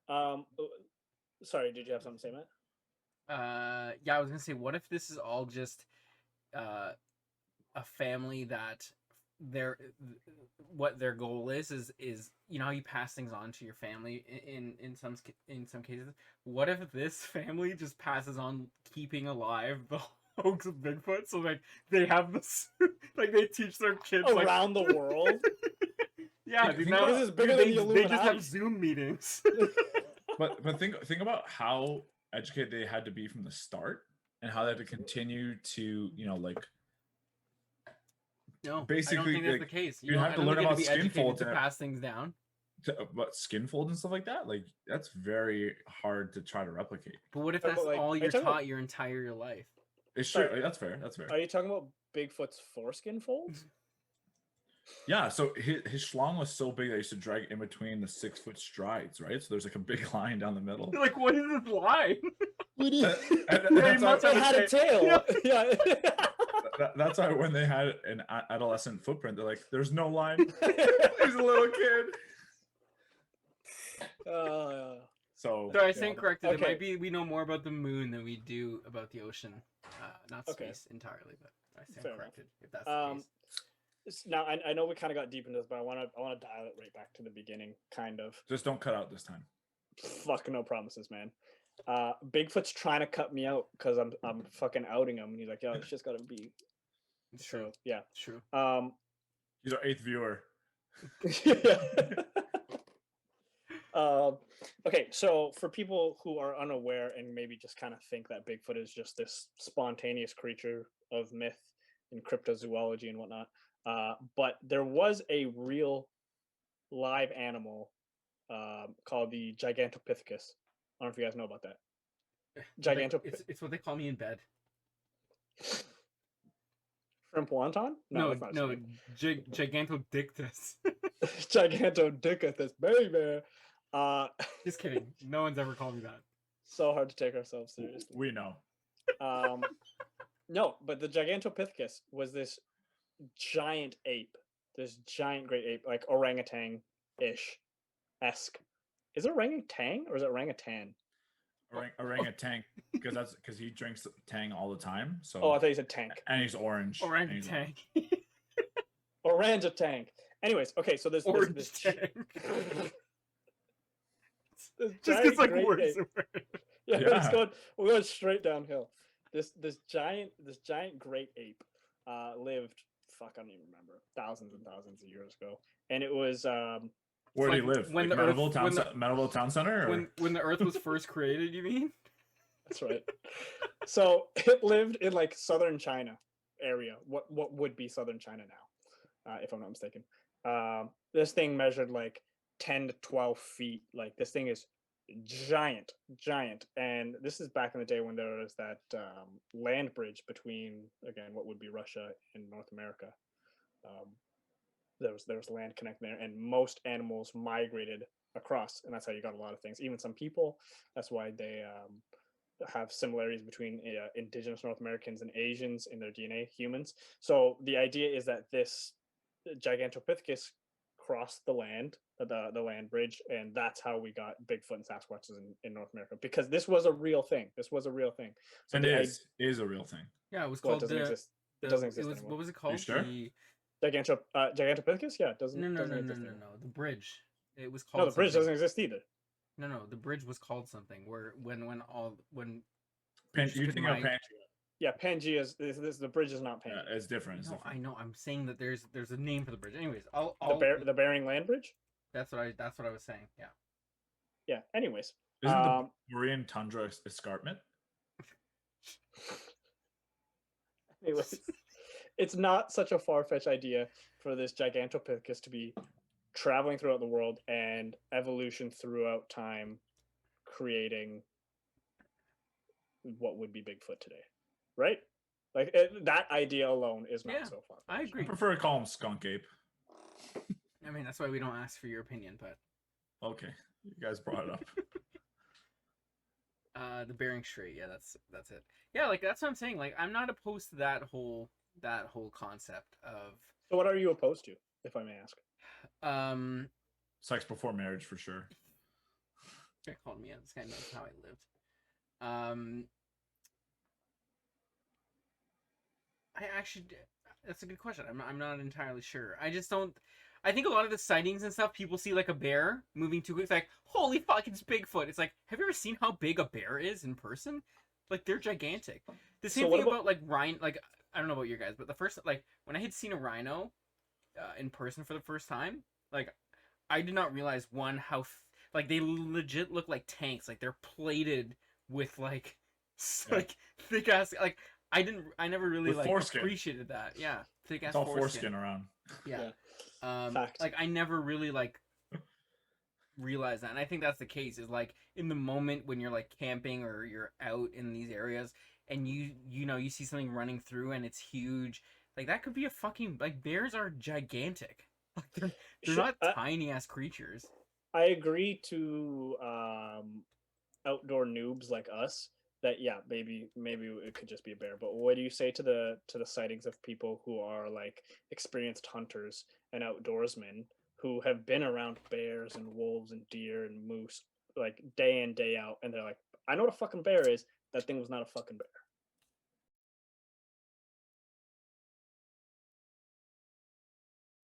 Sorry, did you have something to say, Matt? Yeah, I was gonna say, what if this is all just a family that their what their goal is you know how you pass things on to your family in some cases. What if this family just passes on keeping alive the hoax of Bigfoot? So like they have this, like they teach their kids like Around the world? yeah, dude, Think now This about is bigger than the they just have Illuminati. Zoom meetings. but think about how educated they had to be from the start, and how they had to continue to like No, I don't basically think that's like the case. you have I to don't learn think you have about to be skin educated folds to and pass things down. about skin folds and stuff like that. Like that's very hard to try to replicate. But what if But, that's like, all are you you're talking about- taught your entire life? It's Sorry. true. That's fair. That's fair. Are you talking about Bigfoot's foreskin folds? Yeah, so his schlong was so big that he used to drag in between the 6 foot strides, right? So there's like a big line down the middle. You're like, what is this line? And Very that's, much why, It had a tail. Yeah. that's why when they had an adolescent footprint, they're like, "There's no line." He's a little kid. So Sorry, I stand corrected. Okay. It might be we know more about the moon than we do about the ocean, not Okay. space entirely. But I stand Fair corrected if that's the case. Now I know we kind of got deep into this, but I want to dial it right back to the beginning, kind of. just don't cut out this time. Fuck, no promises, man. Bigfoot's trying to cut me out because I'm fucking outing him, and he's like, "Yo, it's just gotta be." It's true. So yeah. It's true. He's our 8th viewer. Okay, so for people who are unaware and maybe just kind of think that Bigfoot is just this spontaneous creature of myth in cryptozoology and whatnot, but there was a real live animal called the Gigantopithecus. I don't know if you guys know about that. It's what they call me in bed. Shrimp wonton? No, that's not no, a Gigantodictus. Gigantodicus, baby. Just kidding. No one's ever called me that. So hard to take ourselves seriously. We know. No, but the Gigantopithecus was this giant ape, this giant great ape, like orangutan-ish esque. Is it orangutan or is it orangutan? Orangutan, because he drinks tang all the time. So Oh, I thought you said tank. and he's orange. Orangutan. Orangutan. Anyways, okay, so this Orange this tank. this Just giant gets like great worse ape. and worse. Yeah, Yeah. we're going straight downhill. This giant great ape lived, fuck, I don't even remember, thousands and thousands of years ago, and it was Where Like did he live? when Like the Earth- Meadowville Town Center? Or? When the Earth was first created, you mean? that's right. So it lived in like southern China area. What would be southern China now, if I'm not mistaken. This thing measured like 10 to 12 feet. Like this thing is giant, and this is back in the day when there was that land bridge between, again, what would be Russia and North America. There was land connecting there, and most animals migrated across, and that's how you got a lot of things. Even some people. That's why they have similarities between indigenous North Americans and Asians in their DNA, humans. So the idea is that this Gigantopithecus crossed the land bridge, and that's how we got Bigfoot and Sasquatches in North America, because this was a real thing. So and it is a real thing. Yeah, it was Well, called it doesn't exist. It doesn't exist anymore. What was it called? sure? Gigantopithecus? Yeah, it doesn't. No. Doesn't exist anymore. The bridge. It was called. No, the bridge something. doesn't exist either. No, the bridge was called something. Where when You're thinking of Pangea. Yeah, Pangea is the bridge is not Pangea. Yeah, it's different. It's No, different. I know. I'm saying that there's a name for the bridge. Anyways, The Bering Land Bridge. That's what I was saying. Yeah. Yeah. Anyways, Isn't the Korean tundra escarpment? anyways, it's not such a far-fetched idea for this Gigantopithecus to be traveling throughout the world and evolution throughout time, creating what would be Bigfoot today, right? Like that idea alone is not so far. I I agree. prefer to call him skunk ape. I mean, that's why we don't ask for your opinion, but Okay, you guys brought it up. the Bering Strait, yeah, that's it. Yeah, like that's what I'm saying. Like I'm not opposed to that whole concept of. So what are you opposed to, if I may ask? Sex before marriage, for sure. This guy called me out. This guy knows how I lived. I actually, that's a good question. I'm not entirely sure. I just don't. I think a lot of the sightings and stuff, people see like a bear moving too quick. It's like, holy fuck, it's Bigfoot. It's like, have you ever seen how big a bear is in person? Like, they're gigantic. The same thing about like rhino. Like, I don't know about your guys, but the first, like, when I had seen a rhino in person for the first time, like, I did not realize one how like they legit look like tanks. Like they're plated with like like thick ass. Like I never really With like foreskin. appreciated that. Yeah, thick ass It's all foreskin around. Yeah. Fact. Like I never really like realized that, and I think that's the case. Is like in the moment when you're like camping or you're out in these areas, and you know you see something running through and it's huge. Like that could be a fucking like bears are gigantic. Like they're not tiny ass creatures. I agree to outdoor noobs like us that maybe it could just be a bear. But what do you say to the sightings of people who are like experienced hunters and outdoorsmen who have been around bears and wolves and deer and moose like day in day out, and they're like, I know what a fucking bear is. That thing was not a fucking bear.